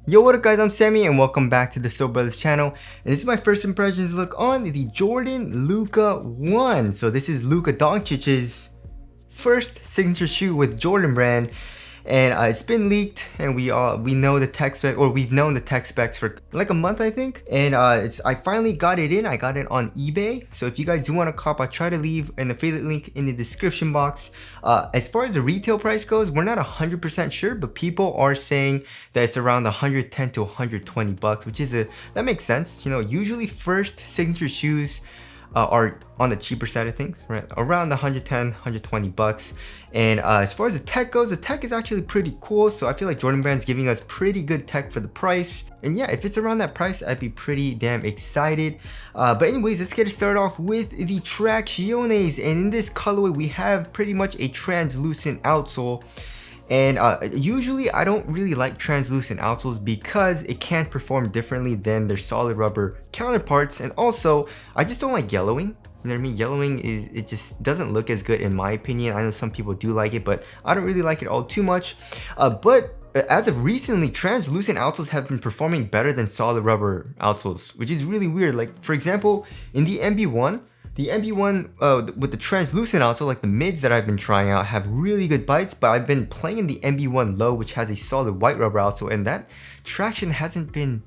Yo, what up guys, I'm Sammy and welcome back to the Soul Brothers channel. And this is my first impressions look on the Jordan Luka 1. So this is Luka Doncic's first signature shoe with Jordan brand. And it's been leaked, and we know the tech spec, or we've known the tech specs for like a month, I think. And I finally got it in. I got it on eBay. So if you guys do want to cop, I'll try to leave an affiliate link in the description box. As far as the retail price goes, we're not 100% sure, but people are saying that it's around 110 to 120 bucks, which is that makes sense. You know, usually first signature shoes are on the cheaper side of things, right? Around the 110, 120 bucks. And as far as the tech goes, the tech is actually pretty cool. So I feel like Jordan Brand's giving us pretty good tech for the price. And yeah, if it's around that price, I'd be pretty damn excited. But anyways, let's get it started off with the Tracciones. And in this colorway, we have pretty much a translucent outsole. And usually I don't really like translucent outsoles because it can't perform differently than their solid rubber counterparts. And also, I just don't like yellowing. You know what I mean? Yellowing it just doesn't look as good in my opinion. I know some people do like it, but I don't really like it all too much. But as of recently, translucent outsoles have been performing better than solid rubber outsoles, which is really weird. Like for example, in the MB1, with the translucent outsole, like the mids that I've been trying out have really good bites, but I've been playing in the MB1 low, which has a solid white rubber outsole, and that traction hasn't been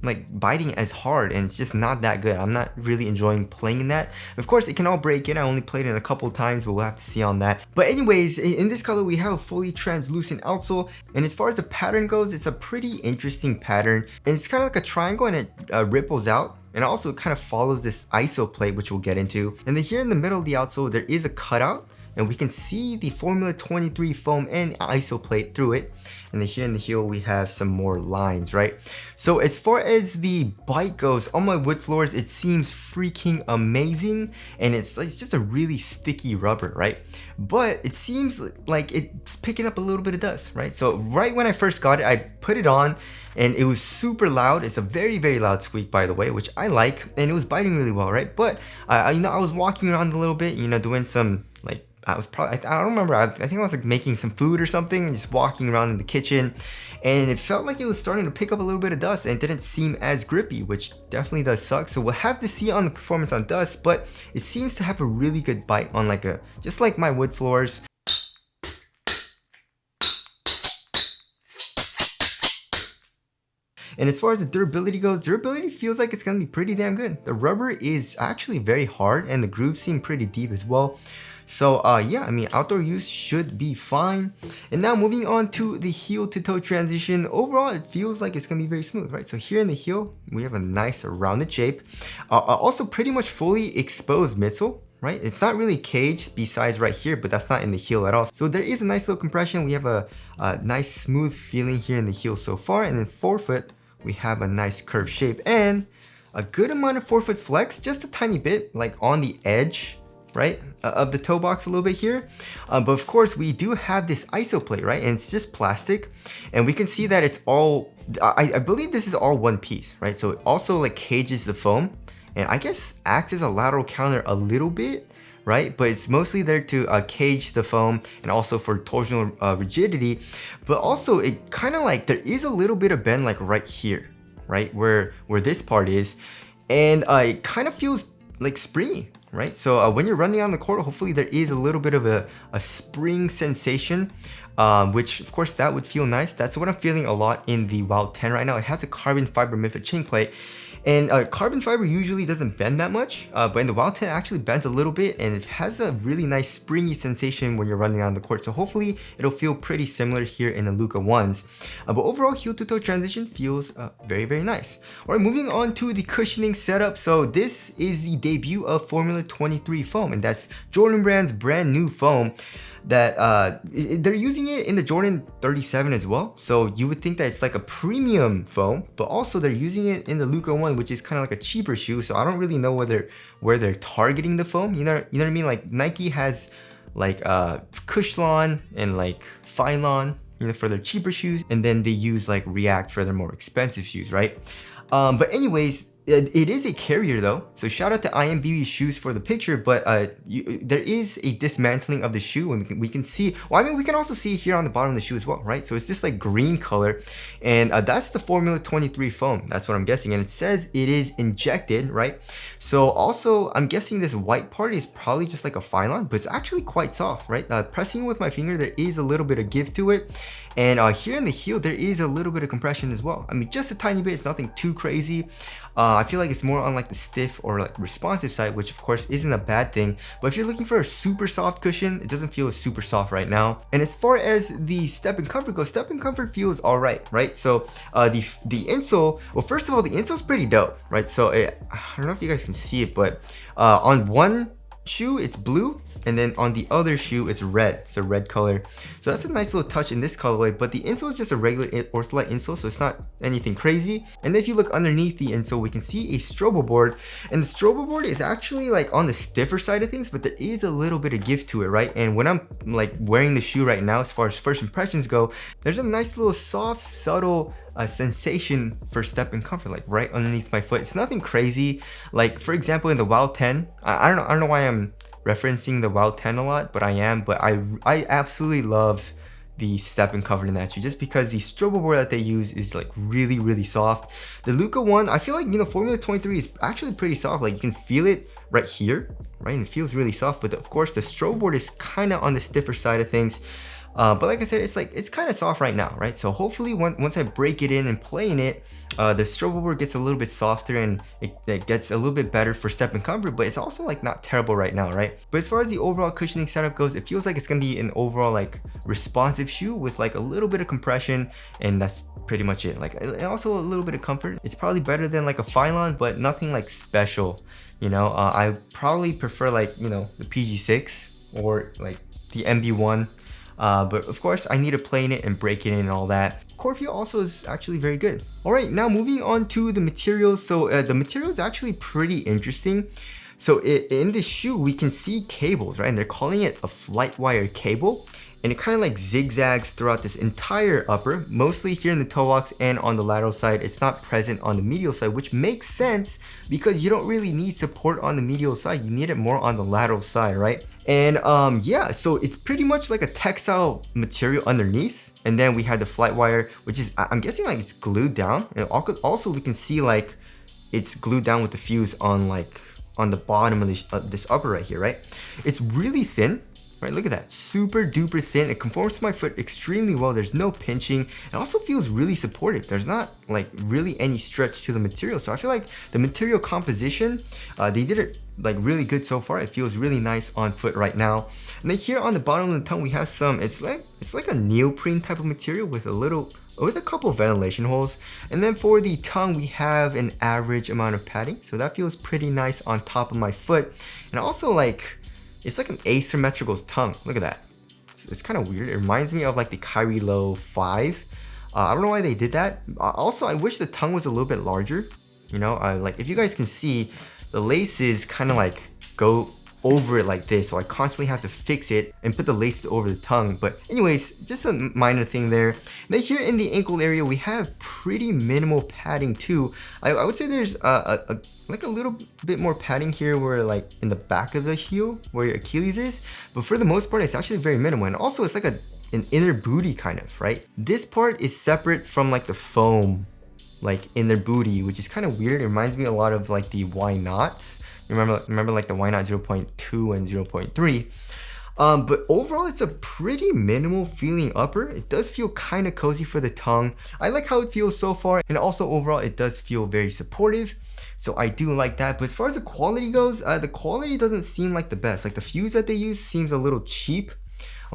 like biting as hard, and it's just not that good. I'm not really enjoying playing in that. Of course, it can all break in. I only played it a couple times, but we'll have to see on that. But anyways, in this color, we have a fully translucent outsole, and as far as the pattern goes, it's a pretty interesting pattern, and it's kind of like a triangle, and it ripples out. And also kind of follows this ISO plate, which we'll get into. And then here in the middle of the outsole, there is a cutout, and we can see the Formula 23 foam and ISO plate through it. And then here in the heel, we have some more lines, right? So as far as the bite goes, on my wood floors, it seems freaking amazing. And it's just a really sticky rubber, right? But it seems like it's picking up a little bit of dust, right? So right when I first got it, I put it on, and it was super loud. It's a very, very loud squeak, by the way, which I like, and it was biting really well, right? But you know, I was walking around a little bit, you know, doing some like I don't remember. I think I was like making some food or something and just walking around in the kitchen, and it felt like it was starting to pick up a little bit of dust, and it didn't seem as grippy, which definitely does suck. So we'll have to see on the performance on dust, but it seems to have a really good bite on just like my wood floors. And as far as the durability goes, durability feels like it's gonna be pretty damn good. The rubber is actually very hard, and the grooves seem pretty deep as well. So yeah, I mean, outdoor use should be fine. And now moving on to the heel to toe transition. Overall, it feels like it's gonna be very smooth, right? So here in the heel, we have a nice rounded shape. Also pretty much fully exposed midsole, right? It's not really caged besides right here, but that's not in the heel at all. So there is a nice little compression. We have a nice smooth feeling here in the heel so far. And then forefoot, we have a nice curved shape and a good amount of forefoot flex, just a tiny bit, like on the edge, right, of the toe box a little bit here. But of course, we do have this ISO plate, right? And it's just plastic. And we can see that it's all, I believe this is all one piece, right? So it also like cages the foam, and I guess acts as a lateral counter a little bit, right? But it's mostly there to cage the foam and also for torsional rigidity. But also it kind of like, there is a little bit of bend like right here, right? Where this part is. And it kind of feels like springy, right? So when you're running on the court, hopefully there is a little bit of a spring sensation, which of course that would feel nice. That's what I'm feeling a lot in the Wild 10 right now. It has a carbon fiber miffed chain plate. And carbon fiber usually doesn't bend that much, but in the Wild 10 it actually bends a little bit, and it has a really nice springy sensation when you're running on the court. So hopefully it'll feel pretty similar here in the Luka 1s. But overall, heel to toe transition feels very, very nice. All right, moving on to the cushioning setup. So this is the debut of Formula 23 foam, and that's Jordan Brand's brand new foam. That they're using it in the Jordan 37 as well, so you would think that it's like a premium foam, but also they're using it in the Luka 1, which is kind of like a cheaper shoe. So I don't really know where they're targeting the foam. You know what I mean? Like Nike has like Cushlon and like Phylon, you know, for their cheaper shoes, and then they use like React for their more expensive shoes, right? But anyways, It is a carrier though, so shout out to IMVB shoes for the picture, but there is a dismantling of the shoe, and we can see, well, I mean, we can also see here on the bottom of the shoe as well, right? So it's just like green color, and that's the Formula 23 foam, that's what I'm guessing, and it says it is injected, right? So also, I'm guessing this white part is probably just like a Phylon, but it's actually quite soft, right? Pressing with my finger, there is a little bit of give to it, and here in the heel, there is a little bit of compression as well. I mean, just a tiny bit, it's nothing too crazy. I feel like it's more on like the stiff or like responsive side, which of course isn't a bad thing. But if you're looking for a super soft cushion, it doesn't feel super soft right now. And as far as the step and comfort goes, step and comfort feels all right, right? So the insole, well, first of all, the insole's pretty dope, right? So I don't know if you guys can see it, but on one shoe it's blue, and then on the other shoe it's red. It's a red color, so that's a nice little touch in this colorway. But the insole is just a regular ortholite insole, so it's not anything crazy. And then if you look underneath the insole, we can see a strobo board, and the strobo board is actually like on the stiffer side of things, but there is a little bit of give to it, right? And when I'm like wearing the shoe right now, as far as first impressions go, there's a nice little soft, subtle sensation for step and comfort, like right underneath my foot. It's nothing crazy. Like for example, in the WOW 10, I don't know why I'm referencing the WOW 10 a lot, but I absolutely love the step and comfort in that shoe, just because the strobo board that they use is like really soft. The Luka one, I feel like, you know, Formula 23 is actually pretty soft. Like you can feel it right here, right? And it feels really soft, but of course the strobo board is kind of on the stiffer side of things. But like I said, it's kind of soft right now, right? So hopefully once I break it in and play in it, the strobo board gets a little bit softer, and it gets a little bit better for step and comfort, but it's also like not terrible right now, right? But as far as the overall cushioning setup goes, it feels like it's gonna be an overall like responsive shoe with like a little bit of compression, and that's pretty much it. Like, and also a little bit of comfort. It's probably better than like a Phylon, but nothing like special, you know? I probably prefer like, you know, the PG6 or like the MB1. But of course I need to play in it and break it in and all that. Core feel also is actually very good. Alright, now moving on to the materials. So the material is actually pretty interesting. So in the shoe we can see cables, right? And they're calling it a flight wire cable. And it kind of like zigzags throughout this entire upper, mostly here in the toe box and on the lateral side. It's not present on the medial side, which makes sense because you don't really need support on the medial side. You need it more on the lateral side, right? And yeah, so it's pretty much like a textile material underneath. And then we have the flight wire, which is, I'm guessing like it's glued down. And also we can see like it's glued down with the fuse on like on the bottom of this upper right here, right? It's really thin. Right, look at that, super duper thin. It conforms to my foot extremely well. There's no pinching. It also feels really supportive. There's not like really any stretch to the material. So I feel like the material composition, they did it like really good so far. It feels really nice on foot right now. And then here on the bottom of the tongue, we have some, it's like a neoprene type of material with a couple of ventilation holes. And then for the tongue, we have an average amount of padding. So that feels pretty nice on top of my foot. And also like, it's like an asymmetrical tongue. Look at that. It's kind of weird. It reminds me of like the Kyrie Low 5. I don't know why they did that. Also, I wish the tongue was a little bit larger. You know, like if you guys can see, the laces kind of like go over it like this. So I constantly have to fix it and put the laces over the tongue. But anyways, just a minor thing there. And then here in the ankle area, we have pretty minimal padding too. I would say there's like a little bit more padding here where like in the back of the heel where your Achilles is, but for the most part it's actually very minimal. And also it's like an inner booty kind of, right? This part is separate from like the foam like inner booty, which is kind of weird. It reminds me a lot of like the Why Not. Remember like the Why Not 0.2 and 0.3. But overall, it's a pretty minimal feeling upper. It does feel kind of cozy for the tongue. I like how it feels so far, and also overall, it does feel very supportive. So I do like that. But as far as the quality goes, the quality doesn't seem like the best. Like the fuse that they use seems a little cheap.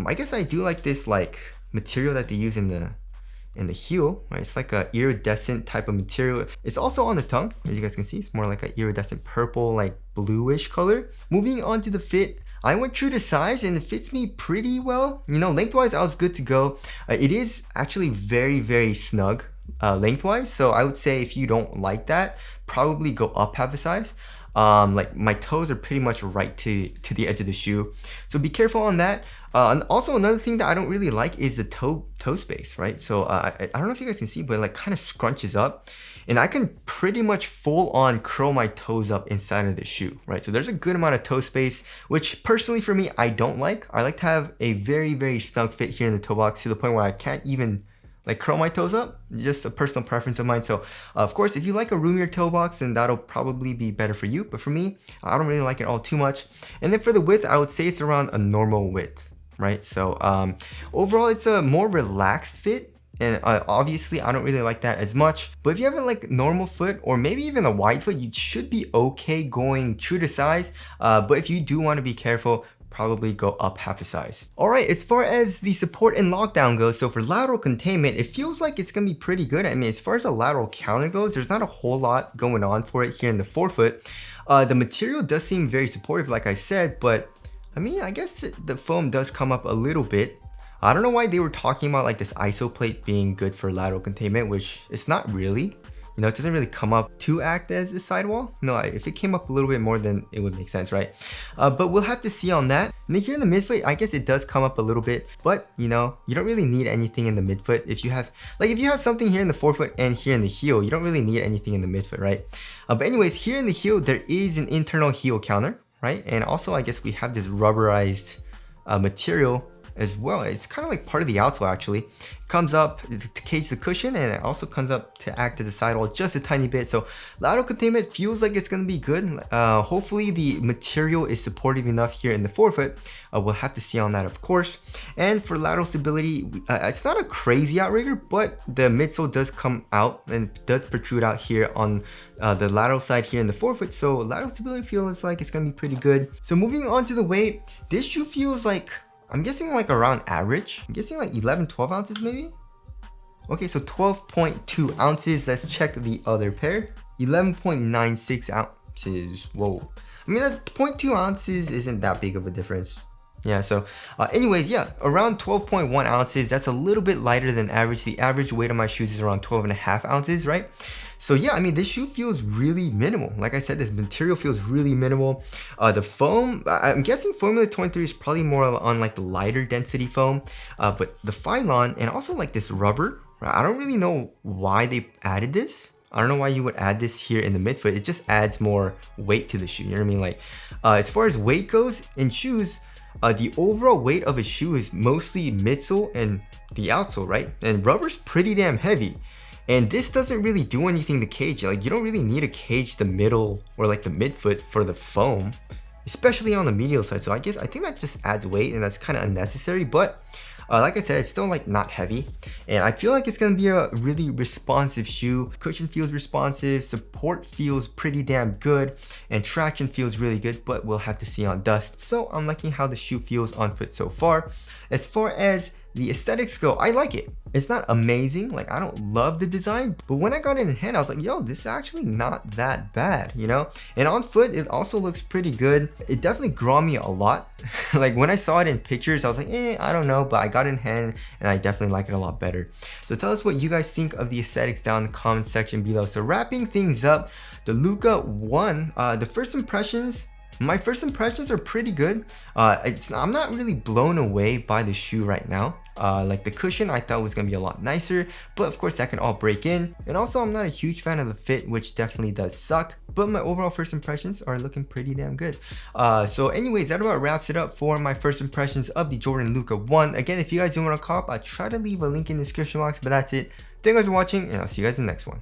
I guess I do like this like material that they use in the heel, right? It's like a iridescent type of material. It's also on the tongue, as you guys can see. It's more like an iridescent purple, like bluish color. Moving on to the fit, I went true to size and it fits me pretty well. You know, lengthwise, I was good to go. It is actually very snug lengthwise. So I would say if you don't like that, probably go up half a size. Like my toes are pretty much right to the edge of the shoe. So be careful on that. And also another thing that I don't really like is the toe space, right? So I don't know if you guys can see, but it like kind of scrunches up, and I can pretty much full on curl my toes up inside of the shoe, right? So there's a good amount of toe space, which personally for me, I don't like. I like to have a very, very snug fit here in the toe box to the point where I can't even like curl my toes up. Just a personal preference of mine. So of course, if you like a roomier toe box, then that'll probably be better for you. But for me, I don't really like it all too much. And then for the width, I would say it's around a normal width, right? So overall, it's a more relaxed fit. And obviously, I don't really like that as much. But if you have a like normal foot or maybe even a wide foot, you should be okay going true to size. But if you do want to be careful, probably go up half a size. All right, as far as the support and lockdown goes, so for lateral containment, it feels like it's gonna be pretty good. I mean, as far as a lateral counter goes, there's not a whole lot going on for it here in the forefoot. The material does seem very supportive, like I said, but I mean, I guess the foam does come up a little bit. I don't know why they were talking about like this ISO plate being good for lateral containment, which it's not really. You know, it doesn't really come up to act as a sidewall. No, if it came up a little bit more, then it would make sense, right? But we'll have to see on that. And then here in the midfoot, I guess it does come up a little bit, but you know, you don't really need anything in the midfoot. If you have something here in the forefoot and here in the heel, you don't really need anything in the midfoot, right? But anyways, here in the heel, there is an internal heel counter, right? And also, I guess we have this rubberized material as well. It's kind of like part of the outsole actually. It comes up to cage the cushion, and it also comes up to act as a sidewall just a tiny bit. So lateral containment feels like it's going to be good. Hopefully the material is supportive enough here in the forefoot. We'll have to see on that, of course. And for lateral stability, it's not a crazy outrigger, but the midsole does come out and does protrude out here on the lateral side here in the forefoot. So lateral stability feels like it's going to be pretty good. So moving on to the weight, this shoe feels like, I'm guessing like around average. I'm guessing like 11-12 ounces maybe. Okay, so 12.2 ounces. Let's check the other pair. 11.96 ounces. Whoa. I mean, that 0.2 ounces isn't that big of a difference. Yeah, so anyways, yeah, around 12.1 ounces. That's a little bit lighter than average. The average weight of my shoes is around 12.5 ounces, right? So yeah, I mean, this shoe feels really minimal. Like I said, this material feels really minimal. The foam, I'm guessing Formula 23 is probably more on like the lighter density foam, but the Phylon and also like this rubber, I don't really know why they added this. I don't know why you would add this here in the midfoot. It just adds more weight to the shoe, you know what I mean? Like, as far as weight goes in shoes, the overall weight of a shoe is mostly midsole and the outsole, right? And rubber's pretty damn heavy. And this doesn't really do anything to cage. Like, you don't really need to cage the middle or like the midfoot for the foam, especially on the medial side. So I think that just adds weight, and that's kind of unnecessary. But like I said, it's still like not heavy, and I feel like it's gonna be a really responsive shoe. Cushion feels responsive, support feels pretty damn good, and traction feels really good, but we'll have to see on dust. So I'm liking how the shoe feels on foot so far. As far as the aesthetics go, I like it. It's not amazing, like I don't love the design, but when I got it in hand, I was like, yo, this is actually not that bad, you know? And on foot, it also looks pretty good. It definitely grew me a lot. Like when I saw it in pictures, I was like, I don't know, but I got it in hand and I definitely like it a lot better. So tell us what you guys think of the aesthetics down in the comment section below. So wrapping things up, the Luka 1, the first impressions, my first impressions are pretty good. I'm not really blown away by the shoe right now. Like the cushion I thought was gonna be a lot nicer, but of course that can all break in. And also I'm not a huge fan of the fit, which definitely does suck, but my overall first impressions are looking pretty damn good. So anyways, that about wraps it up for my first impressions of the Jordan Luka 1. Again, if you guys do want to cop, I'll try to leave a link in the description box, but that's it. Thank you guys for watching, and I'll see you guys in the next one.